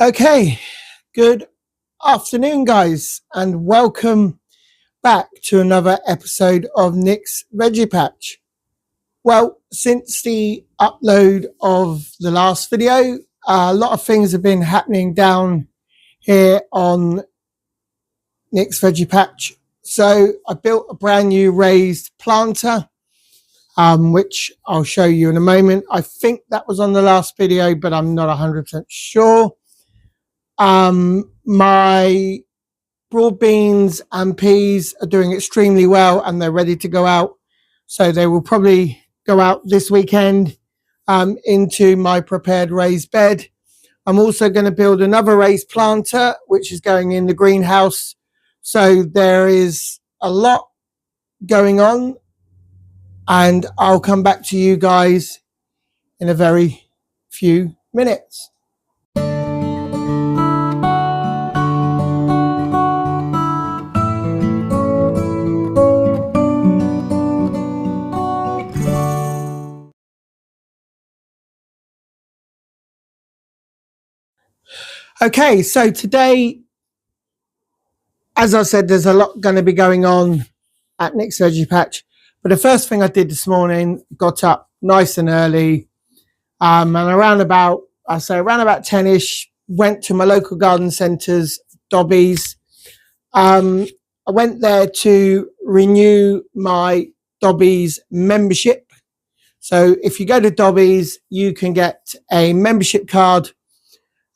Okay, good afternoon, guys, and welcome back to another episode of Nick's Veggie Patch. Well, since the upload of the last video, a lot of things have been happening down here on Nick's Veggie Patch. So I built a brand new raised planter, which I'll show you in a moment. I think that was on the last video, but I'm not 100% sure. My broad beans and peas are doing extremely well and they're ready to go out. So they will probably go out this weekend into my prepared raised bed. I'm also going to build another raised planter, which is going in the greenhouse. So there is a lot going on, and I'll come back to you guys in a very few minutes. Okay, so today, as I said, there's a lot going to be going on at Nick's Veggie Patch. But the first thing I did this morning, got up nice and early, and around about 10ish, went to my local garden centres, Dobbies. I went there to renew my Dobbies membership. So if you go to Dobbies, you can get a membership card,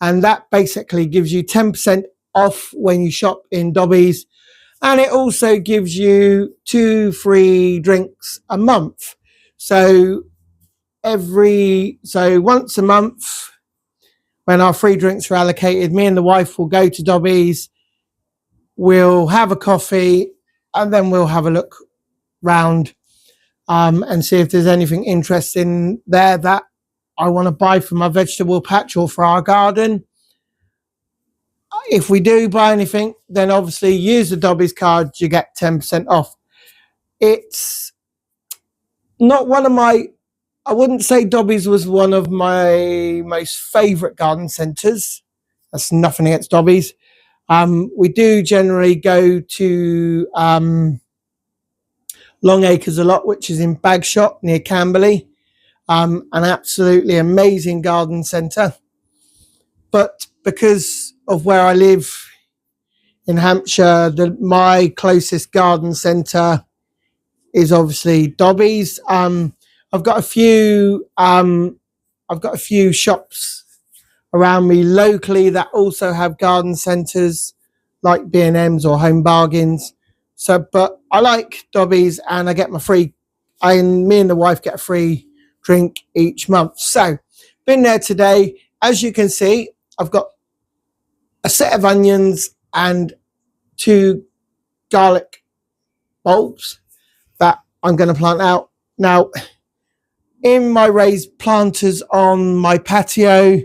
and that basically gives you 10% off when you shop in Dobbies. And it also gives you 2 free drinks a month. So once a month, when our free drinks are allocated, me and the wife will go to Dobbies, we'll have a coffee, and then we'll have a look round and see if there's anything interesting there that I want to buy for my vegetable patch or for our garden. If we do buy anything, then obviously use the Dobbies card, you get 10% off. It's not one of my, I wouldn't say Dobbies was one of my most favourite garden centres. That's nothing against Dobbies. We do generally go to Long Acres a lot, which is in Bagshot near Camberley. An absolutely amazing garden centre. But because of where I live in Hampshire, my closest garden centre is obviously Dobbies. I've got a few shops around me locally that also have garden centres like B&M's or Home Bargains. So, but I like Dobbies, and I get me and the wife get a free drink each month. So, been there today. As you can see, I've got a set of onions and 2 garlic bulbs that I'm going to plant out. Now, in my raised planters on my patio,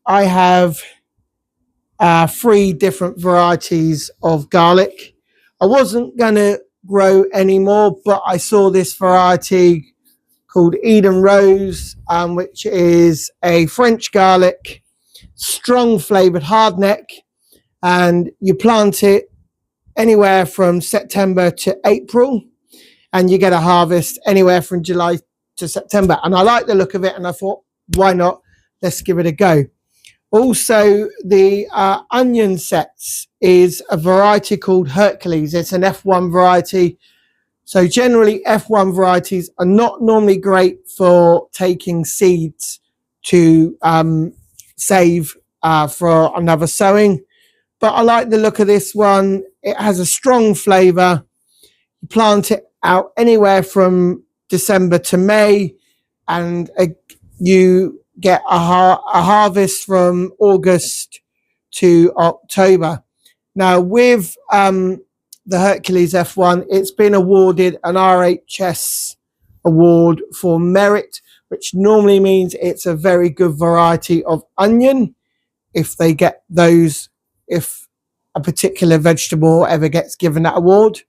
I have 3 different varieties of garlic. I wasn't going to grow any more, but I saw this variety called Eden Rose, which is a French garlic, strong flavoured hardneck, and you plant it anywhere from September to April, and you get a harvest anywhere from July to September. And I like the look of it, and I thought, why not? Let's give it a go. Also, the onion sets is a variety called Hercules. It's an F1 variety. So generally F1 varieties are not normally great for taking seeds to save for another sowing. But I like the look of this one. It has a strong flavour. You plant it out anywhere from December to May, and you get a harvest from August to October. Now, with the Hercules F1, it's been awarded an RHS award for merit, which normally means it's a very good variety of onion. If they get those, if a particular vegetable ever gets given that award.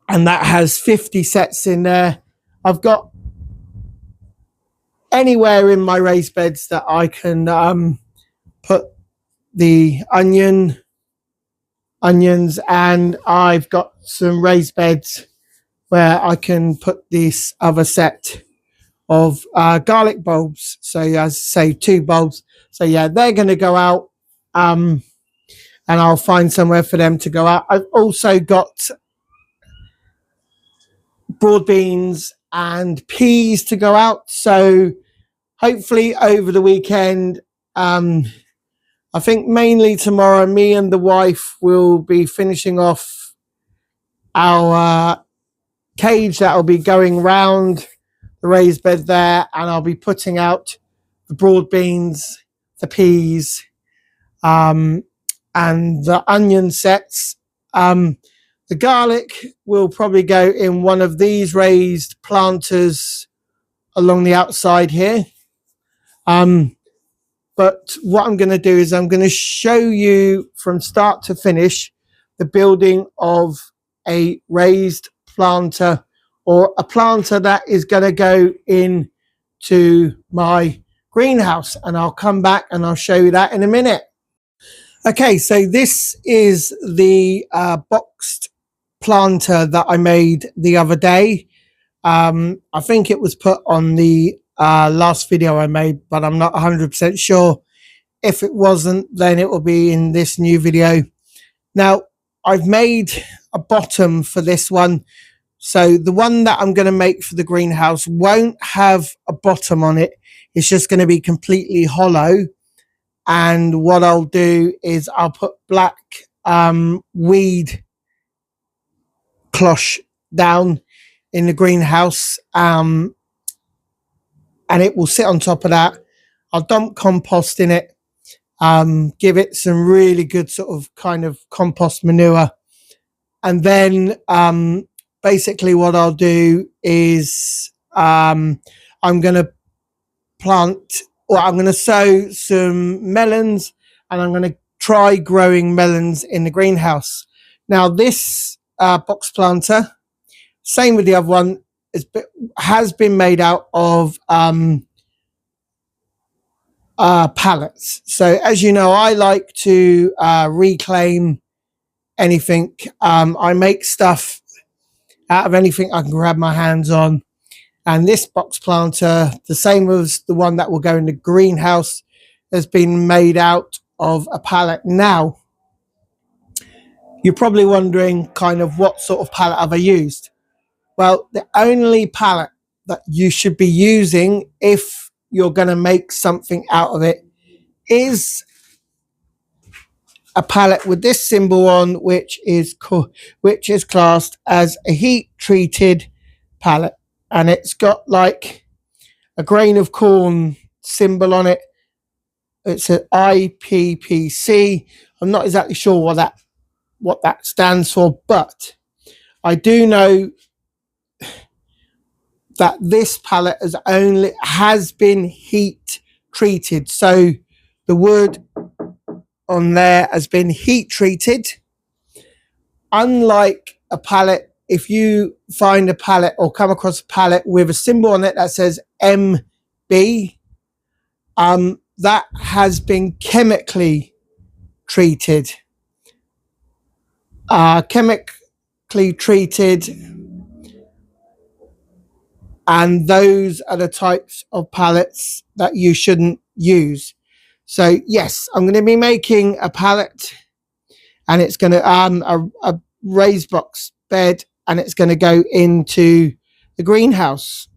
And that has 50 sets in there. I've got anywhere in my raised beds that I can put the onions, and I've got some raised beds where I can put this other set of garlic bulbs. So as I say, 2 bulbs. So yeah, they're going to go out, and I'll find somewhere for them to go out. I've also got broad beans and peas to go out. So hopefully over the weekend, I think mainly tomorrow, me and the wife will be finishing off our cage that will be going round the raised bed there, and I'll be putting out the broad beans, the peas, and the onion sets. The garlic will probably go in one of these raised planters along the outside here. But what I'm going to do is I'm going to show you from start to finish the building of a raised planter, or a planter that is going to go into my greenhouse, and I'll come back and I'll show you that in a minute. Okay, so this is the boxed planter that I made the other day. I think it was put on the last video I made, but I'm not 100% sure. If it wasn't, then it will be in this new video. Now, I've made a bottom for this one. So the one that I'm going to make for the greenhouse won't have a bottom on it. It's just going to be completely hollow. And what I'll do is I'll put black weed cloche down in the greenhouse, and it will sit on top of that. I'll dump compost in it, give it some really good sort of kind of compost manure, and then basically what I'll do is I'm going to I'm going to sow some melons, and I'm going to try growing melons in the greenhouse. Now this box planter, same with the other one, has been made out of pallets. So as you know, I like to reclaim anything. I make stuff out of anything I can grab my hands on. And this box planter, the same as the one that will go in the greenhouse, has been made out of a pallet. Now, you're probably wondering kind of what sort of pallet have I used? Well, the only pallet that you should be using if you're going to make something out of it is a pallet with this symbol on, which is classed as a heat treated pallet, and it's got like a grain of corn symbol on it. It's an IPPC. I'm not exactly sure what that stands for, but I do know that this pallet has been heat treated. So the wood on there has been heat treated. Unlike a pallet, if you find a pallet or come across a pallet with a symbol on it that says MB, that has been chemically treated. Chemically treated, and those are the types of pallets that you shouldn't use. So yes, I'm going to be making a pallet, and it's going to a raised box bed, and it's going to go into the greenhouse.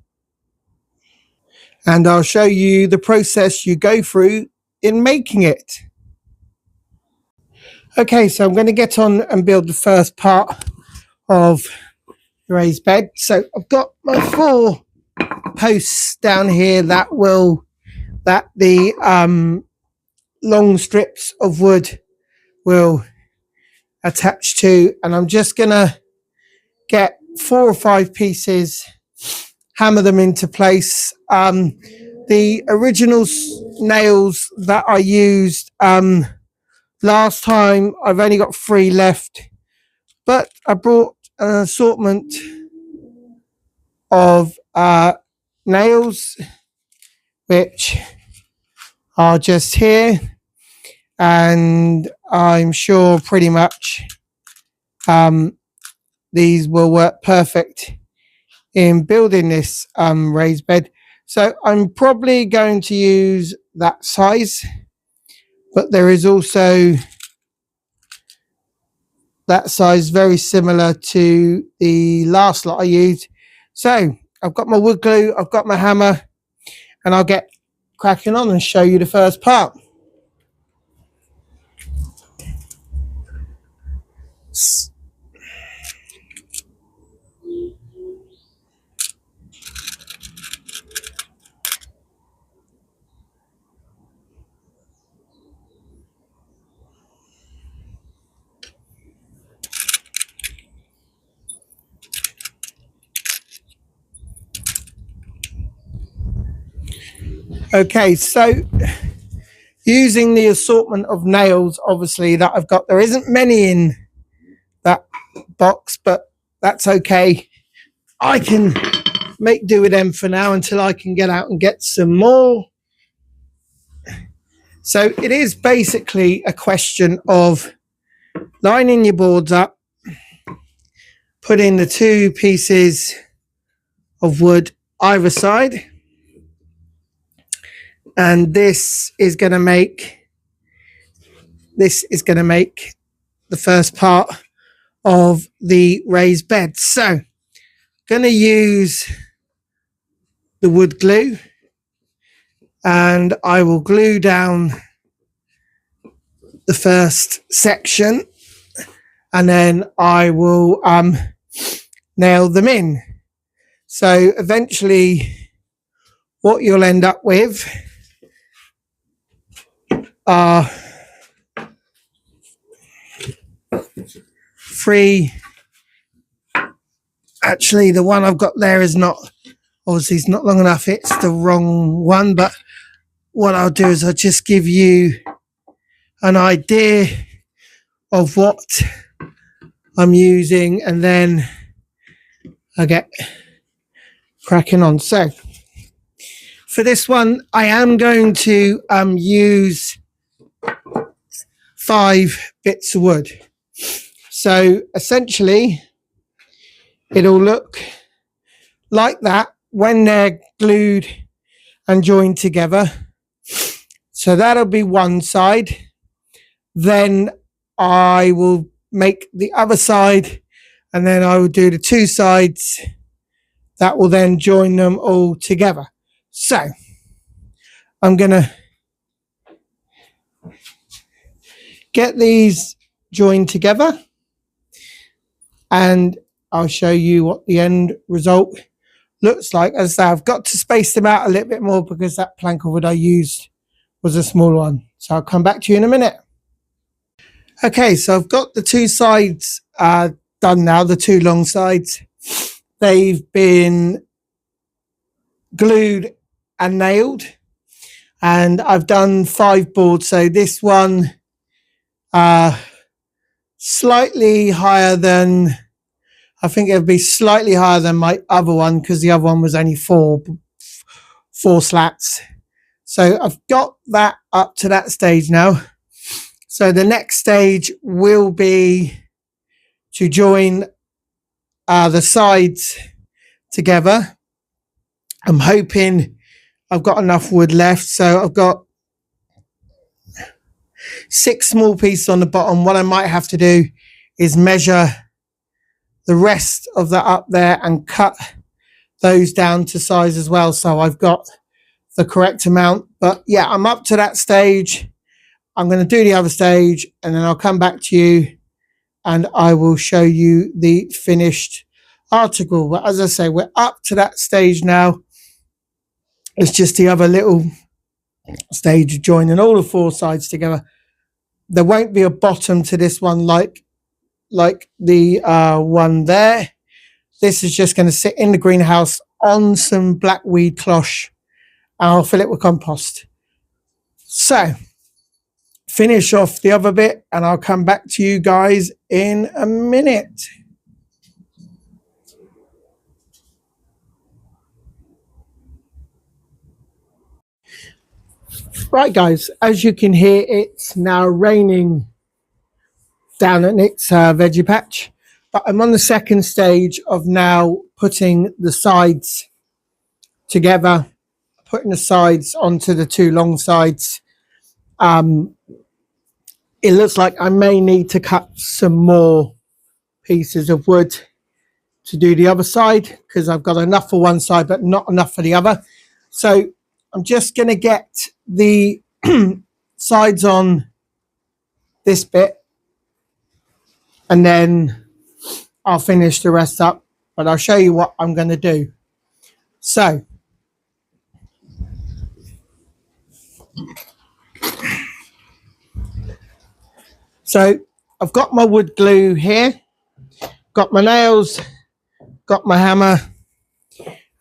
And I'll show you the process you go through in making it. Okay, so I'm going to get on and build the first part of the raised bed. So I've got my 4 posts down here that the long strips of wood will attach to, and I'm just going to get 4 or 5 pieces, hammer them into place. The original nails that I used last time, I've only got 3 left, but I brought an assortment of nails which are just here. and I'm sure pretty much these will work perfect in building this raised bed. So I'm probably going to use that size, but there is also that size very similar to the last lot I used. So I've got my wood glue, I've got my hammer, and I'll get cracking on and show you the first part. Okay, so using the assortment of nails, obviously, that I've got, there isn't many in that box, but that's okay. I can make do with them for now until I can get out and get some more. So it is basically a question of lining your boards up, putting the two pieces of wood either side, and this is going to make the first part of the raised bed. So going to use the wood glue, and I will glue down the first section, and then I will nail them in. So eventually what you'll end up with are three. Actually, the one I've got there is not, obviously it's not long enough, it's the wrong one, but what I'll do is I'll just give you an idea of what I'm using, and then I get cracking on. So for this one, I am going to use 5 bits of wood. So essentially, it'll look like that when they're glued and joined together. So that'll be one side. Then I will make the other side, and then I will do the two sides. That will then join them all together. So I'm going to get these joined together, and I'll show you what the end result looks like. As I say, I've got to space them out a little bit more because that plank of wood I used was a small one. So I'll come back to you in a minute. Okay, so I've got the two sides done now, the two long sides. They've been glued and nailed, and I've done 5 boards. So this one slightly higher than, I think it'll be slightly higher than my other one, because the other one was only four slats. So I've got that up to that stage now. So the next stage will be to join the sides together. I'm hoping I've got enough wood left. So I've got 6 small pieces on the bottom. What I might have to do is measure the rest of that up there and cut those down to size as well, so I've got the correct amount. But yeah, I'm up to that stage. I'm going to do the other stage, and then I'll come back to you and I will show you the finished article. But as I say, we're up to that stage now. It's just the other little stage of joining all the 4 sides together. There won't be a bottom to this one like the one there. This is just going to sit in the greenhouse on some blackweed cloche. I'll fill it with compost. So finish off the other bit, and I'll come back to you guys in a minute. Right guys, as you can hear, it's now raining down at Nick's veggie patch, but I'm on the second stage of now putting the sides together, putting the sides onto the two long sides. It looks like I may need to cut some more pieces of wood to do the other side, because I've got enough for one side but not enough for the other. So I'm just going to get the sides on this bit and then I'll finish the rest up, but I'll show you what I'm going to do. So I've got my wood glue here, got my nails, got my hammer,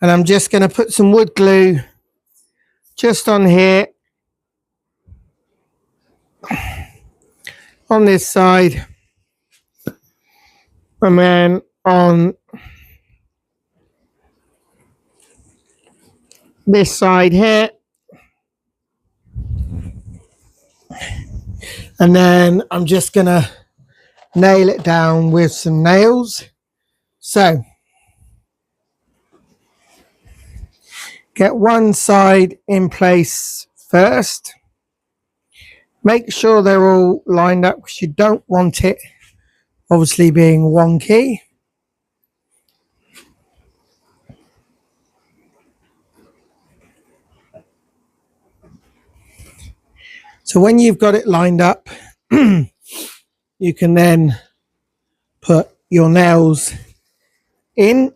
and I'm just going to put some wood glue just on here, on this side, and then on this side here, and then I'm just going to nail it down with some nails. So get one side in place first. Make sure they're all lined up, because you don't want it obviously being wonky. So when you've got it lined up, you can then put your nails in.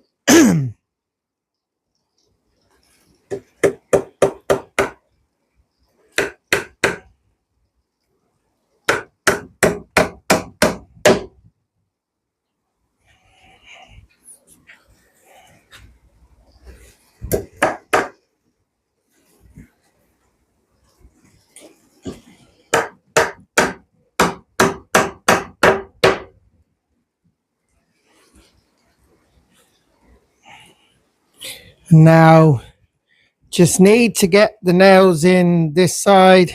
Now just need to get the nails in this side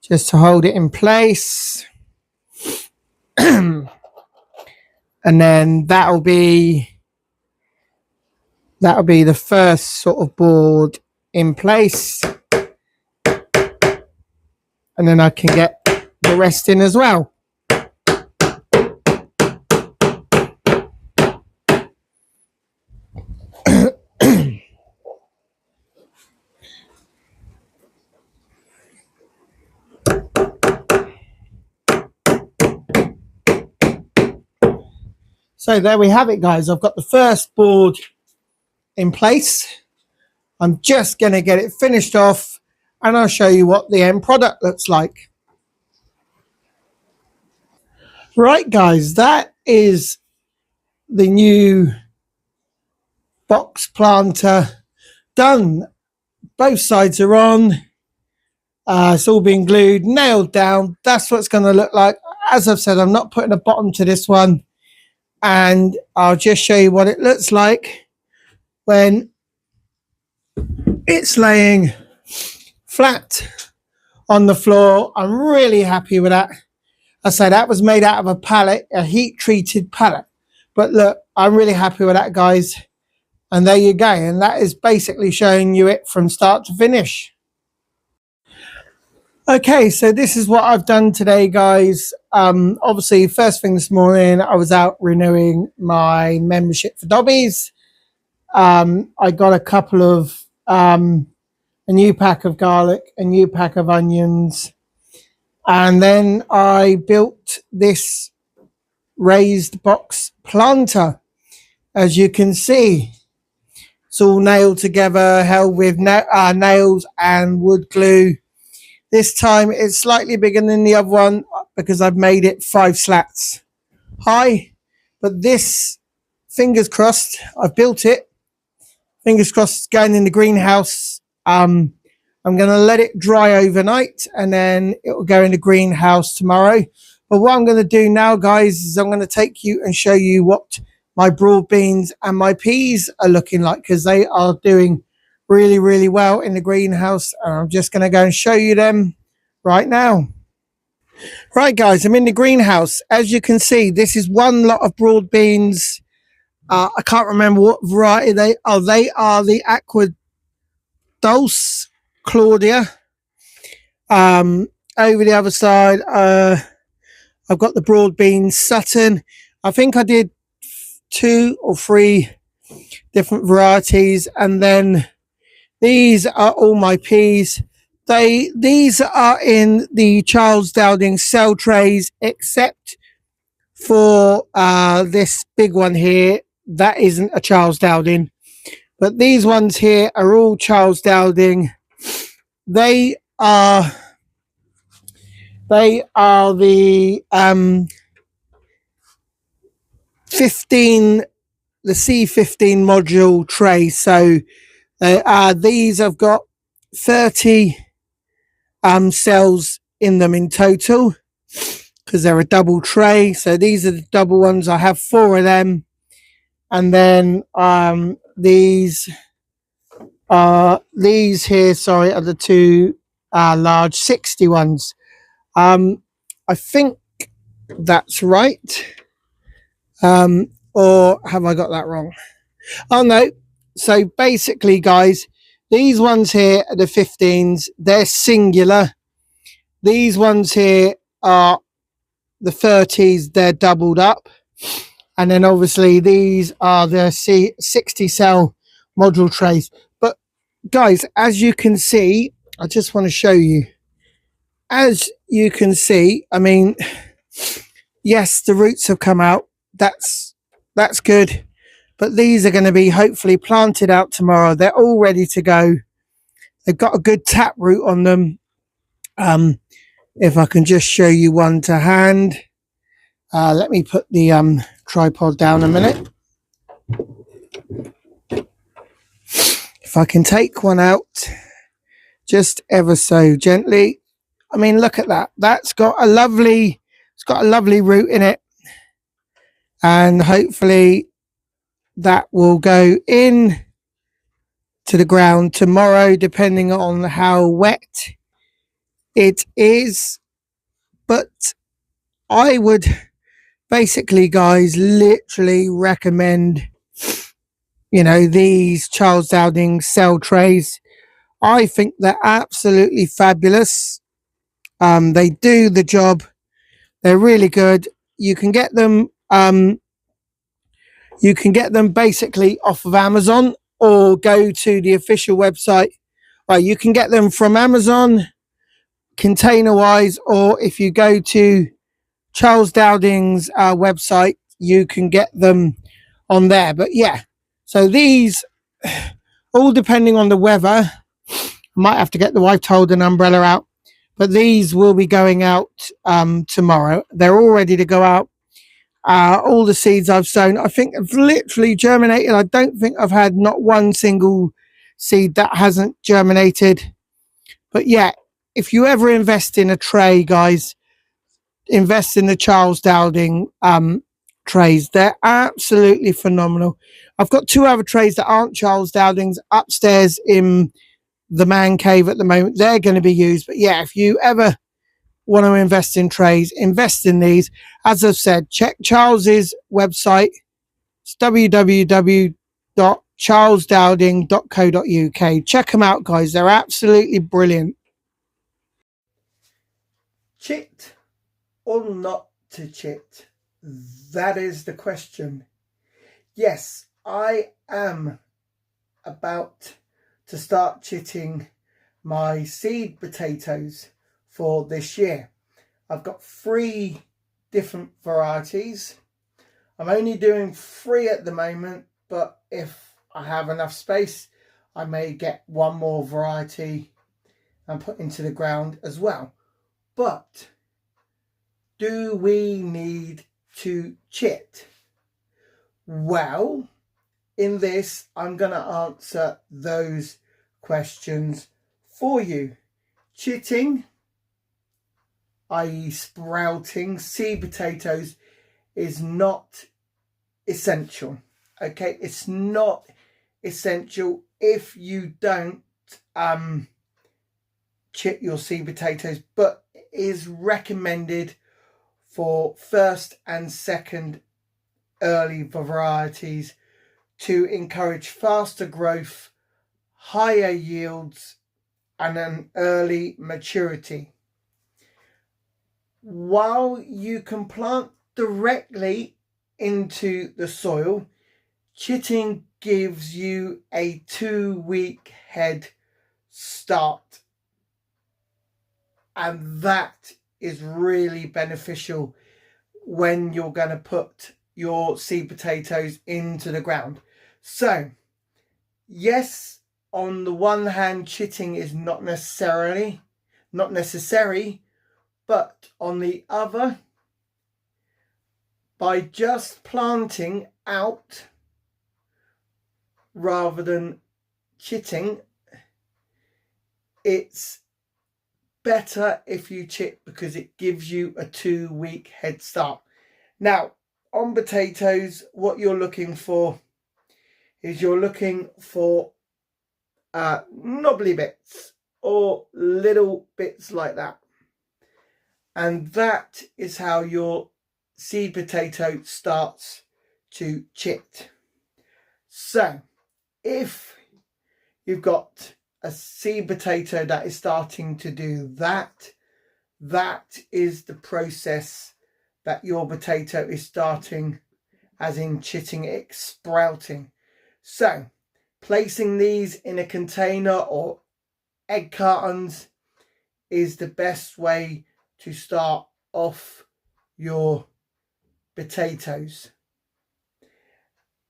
just to hold it in place. And then that'll be the first sort of board in place, and then I can get the rest in as well. So there we have it, guys. I've got the first board in place. I'm just going to get it finished off, and I'll show you what the end product looks like. Right, guys, that is the new box planter done. Both sides are on. It's all been glued, nailed down. That's what it's going to look like. As I've said, I'm not putting a bottom to this one, and I'll just show you what it looks like when it's laying flat on the floor. I'm really happy with that. I say that was made out of a pallet, a heat treated pallet, but look, I'm really happy with that, guys. And there you go, and that is basically showing you it from start to finish. Okay, so this is what I've done today, guys. Obviously, first thing this morning, I was out renewing my membership for Dobbies. I got a couple of, a new pack of garlic, a new pack of onions, and then I built this raised box planter. As you can see, it's all nailed together, held with nails and wood glue. This time it's slightly bigger than the other one because I've made it 5 slats high. But this, fingers crossed, I've built it. Fingers crossed it's going in the greenhouse. I'm going to let it dry overnight, and then it will go in the greenhouse tomorrow. But what I'm going to do now, guys, is I'm going to take you and show you what my broad beans and my peas are looking like, because they are doing really, really well in the greenhouse. And I'm just going to go and show you them right now. Right, guys, I'm in the greenhouse. As you can see, this is one lot of broad beans. I can't remember what variety they are. They are the Aqua Dulce Claudia. Over the other side, I've got the broad beans Sutton. I think I did 2 or 3 different varieties, and then these are all my peas. These are in the Charles Dowding cell trays, except for this big one here. That isn't a Charles Dowding, but these ones here are all Charles Dowding. They are the 15, the C15 module tray. So these have got 30 cells in them in total, because they're a double tray. So these are the double ones. I have 4 of them, and then these here, sorry, are the 2 large 60 ones. I think that's right, or have I got that wrong? Oh no. So basically, guys, these ones here are the 15s. They're singular. These ones here are the 30s. They're doubled up. And then obviously these are the 60 cell module trays. But guys, as you can see, I just want to show you. As you can see, I mean, yes, the roots have come out. That's good. But these are going to be hopefully planted out tomorrow. They're all ready to go. They've got a good tap root on them. If I can just show you one to hand. Let me put the tripod down a minute. If I can take one out just ever so gently. I mean, look at that. It's got a lovely root in it. And hopefully that will go in to the ground tomorrow, depending on how wet it is. But I would basically, guys, literally recommend, these Charles Dowding cell trays. I think they're absolutely fabulous. They do the job. They're really good. You can get them basically off of Amazon, or go to the official website. Right, you can get them from Amazon container wise, or if you go to Charles Dowding's website, you can get them on there. But yeah, so these, all depending on the weather, I might have to get the wife to hold an umbrella out, but these will be going out tomorrow. They're all ready to go out. All the seeds I've sown, I think, have literally germinated. I don't think I've had not one single seed that hasn't germinated. But yeah, if you ever invest in a tray, guys, invest in the Charles Dowding trays. They're absolutely phenomenal. I've got 2 other trays that aren't Charles Dowding's upstairs in the man cave at the moment. They're going to be used. But yeah, if you ever want to invest in trays, invest in these. As I've said, check Charles's website. It's www.charlesdowding.co.uk. Check them out, guys. They're absolutely brilliant. Chit or not to chit? That is the question. Yes, I am about to start chitting my seed potatoes for this year. I've got 3 different varieties. I'm only doing 3 at the moment, but if I have enough space, I may get 1 more variety and put into the ground as well. But do we need to chit? Well, in this, I'm going to answer those questions for you. Chitting, i.e. sprouting seed potatoes, is not essential. Okay, it's not essential if you don't chit your seed potatoes, but is recommended for first and second early varieties to encourage faster growth, higher yields, and an early maturity. While you can plant directly into the soil, chitting gives you a 2-week head start, and that is really beneficial when you're going to put your seed potatoes into the ground. So yes, on the one hand, chitting is not necessary, but on the other, by just planting out rather than chitting, it's better if you chit because it gives you a 2-week head start. Now, on potatoes, what you're looking for is you're looking for knobbly bits or little bits like that, and that is how your seed potato starts to chit. So if you've got a seed potato that is starting to do that, that is the process that your potato is starting, as in chitting, it sprouting. So placing these in a container or egg cartons is the best way to start off your potatoes.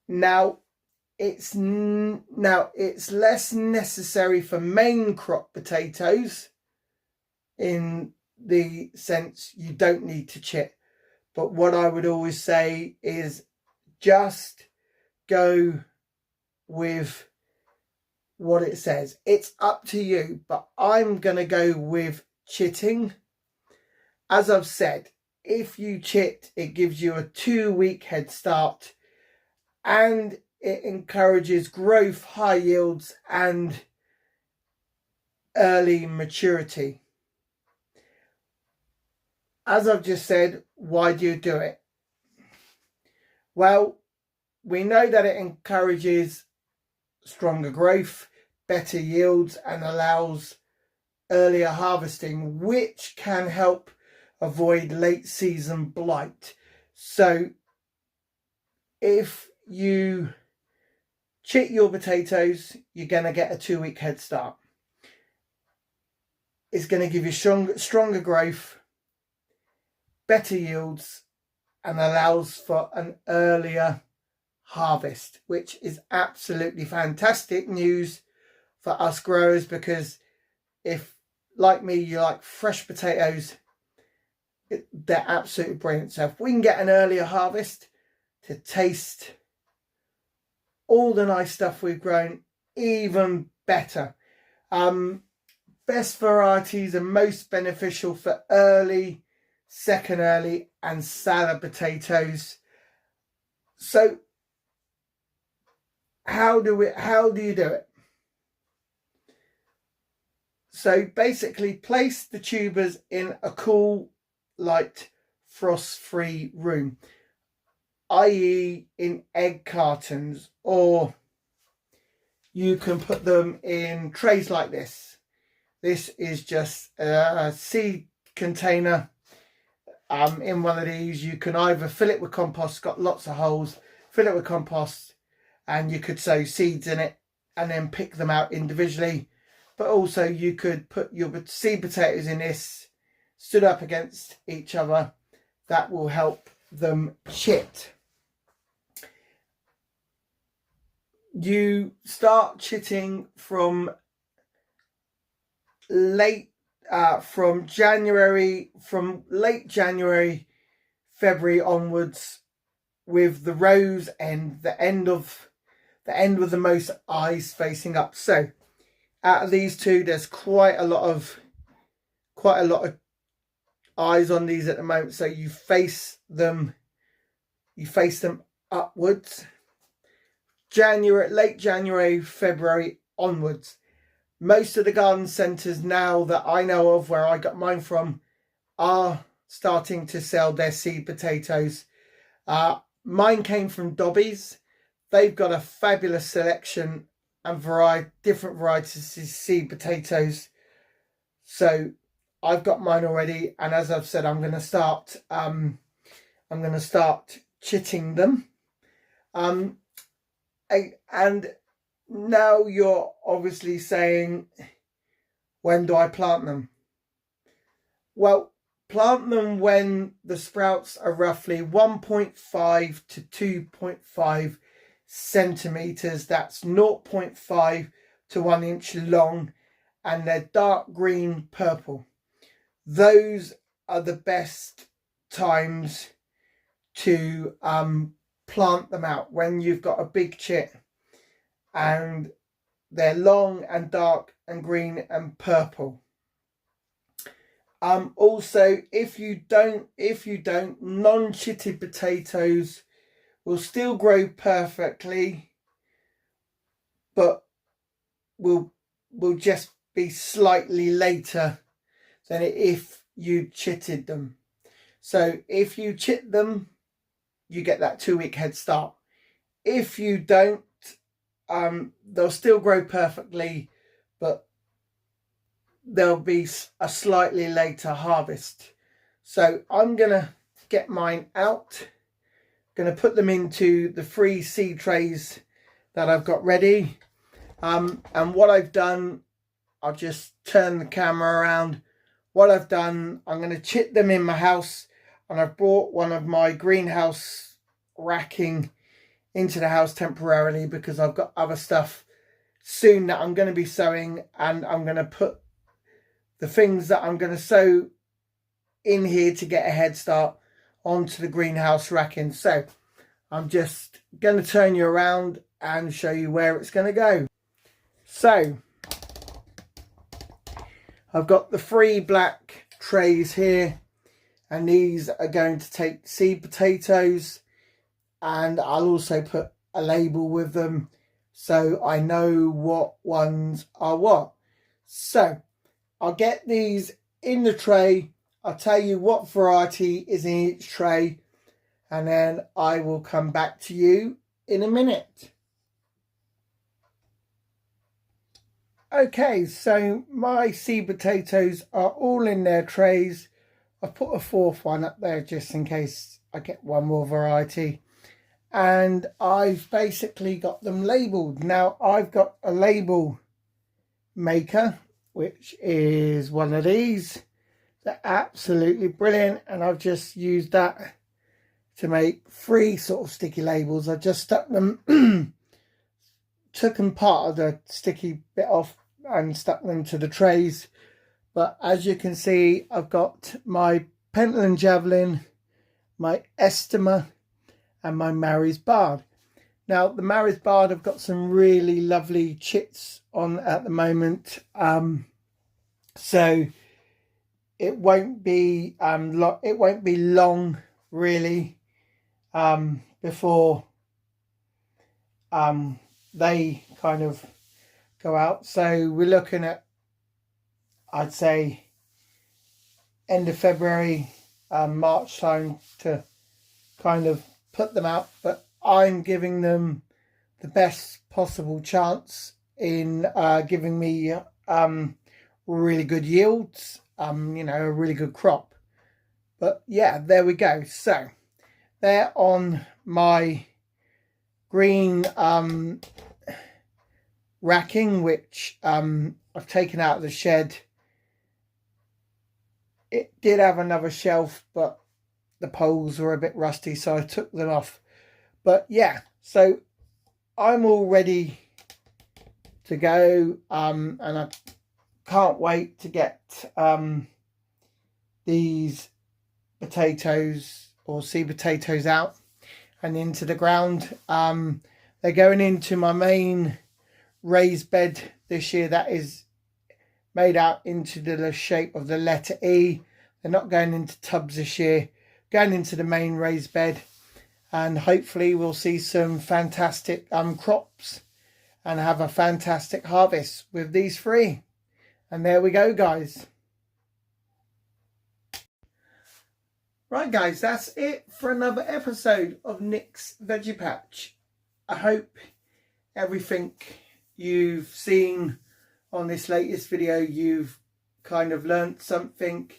Now it's less necessary for main crop potatoes, in the sense you don't need to chit, but what I would always say is just go with what it says. It's up to you, but I'm going to go with chitting. As I've said, if you chit, it gives you a 2-week head start, and it encourages growth, high yields, and early maturity. As I've just said, why do you do it? Well, we know that it encourages stronger growth, better yields, and allows earlier harvesting, which can help avoid late season blight. So if you chit your potatoes, you're going to get a 2-week head start. It's going to give you stronger growth, better yields, and allows for an earlier harvest, which is absolutely fantastic news for us growers, because if, like me, you like fresh potatoes, they're absolutely brilliant. So if we can get an earlier harvest to taste all the nice stuff we've grown, even better. Best varieties are most beneficial for early, second early, and salad potatoes. So how do you do it? So basically, place the tubers in a cool, light, frost-free room, i.e. in egg cartons, or you can put them in trays like this. This is just a seed container. In one of these, you can either fill it with compost, got lots of holes, fill it with compost, and you could sow seeds in it and then pick them out individually. But also you could put your seed potatoes in this, stood up against each other. That will help them chit. You start chitting from late January, February onwards, with the rows and the end with the most eyes facing up. So out of these two, there's quite a lot of eyes on these at the moment. So you face them upwards. late January, February onwards. Most of the garden centres now that I know of, where I got mine from, are starting to sell their seed potatoes. Mine came from Dobbies. They've got a fabulous selection and different varieties of seed potatoes. So I've got mine already, and as I've said, I'm going to start chitting them. And now you're obviously saying, when do I plant them? Well, plant them when the sprouts are roughly 1.5 to 2.5 centimeters. That's 0.5 to 1 inch long, and they're dark green purple. Those are the best times to plant them out, when you've got a big chit and they're long and dark and green and purple. Also, if you don't, non-chitted potatoes will still grow perfectly, but will just be slightly later than if you chitted them. So if you chit them, you get that 2-week head start. If you don't, they'll still grow perfectly, but there'll be a slightly later harvest. So I'm gonna get mine out, gonna put them into the 3 seed trays that I've got ready. And what I've done, I'll just turn the camera around. What I've done, I'm going to chit them in my house, and I've brought one of my greenhouse racking into the house temporarily because I've got other stuff soon that I'm going to be sowing, and I'm going to put the things that I'm going to sow in here to get a head start onto the greenhouse racking. So I'm just going to turn you around and show you where it's going to go. So I've got the 3 black trays here, and these are going to take seed potatoes, and I'll also put a label with them so I know what ones are what. So I'll get these in the tray, I'll tell you what variety is in each tray, and then I will come back to you in a minute. Okay, so my seed potatoes are all in their trays. I've put a 4th one up there just in case I get one more variety. And I've basically got them labelled. Now, I've got a label maker, which is one of these. They're absolutely brilliant, and I've just used that to make 3 sort of sticky labels. I just stuck them, took them part of the sticky bit off and stuck them to the trays. But as you can see, I've got my Pentland Javelin, my Estima, and my Mary's Bard. Now, the Mary's Bard, I've got some really lovely chits on at the moment, so it won't be long really before they kind of go out. So we're looking at, I'd say, end of February, March time to kind of put them out. But I'm giving them the best possible chance in giving me really good yields, you know, a really good crop. But yeah, there we go. So they're on my green racking, which I've taken out of the shed. It did have another shelf, but the poles were a bit rusty, so I took them off. But yeah, so I'm all ready to go, and I can't wait to get these potatoes or seed potatoes out and into the ground. They're going into my main raised bed this year that is made out into the shape of the letter E. They're not going into tubs this year, going into the main raised bed. and hopefully we'll see some fantastic crops and have a fantastic harvest with these 3. And there we go, guys. Right, guys, that's it for another episode of Nick's Veggie Patch. I hope everything you've seen on this latest video, you've kind of learnt something.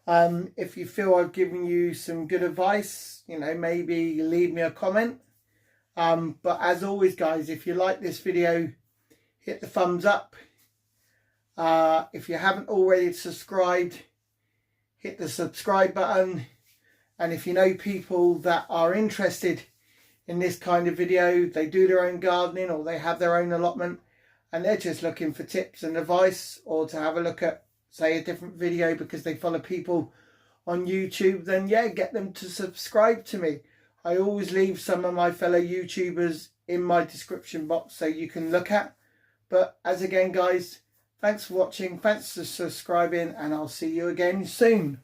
If you feel I've given you some good advice, you know, maybe leave me a comment. But as always, guys, if you like this video, hit the thumbs up. If you haven't already subscribed, hit the subscribe button. And if you know people that are interested in this kind of video, they do their own gardening or they have their own allotment and they're just looking for tips and advice, or to have a look at, say, a different video because they follow people on YouTube, then yeah, get them to subscribe to me. I always leave some of my fellow YouTubers in my description box so you can look at. But as again, guys, thanks for watching, thanks for subscribing, and I'll see you again soon.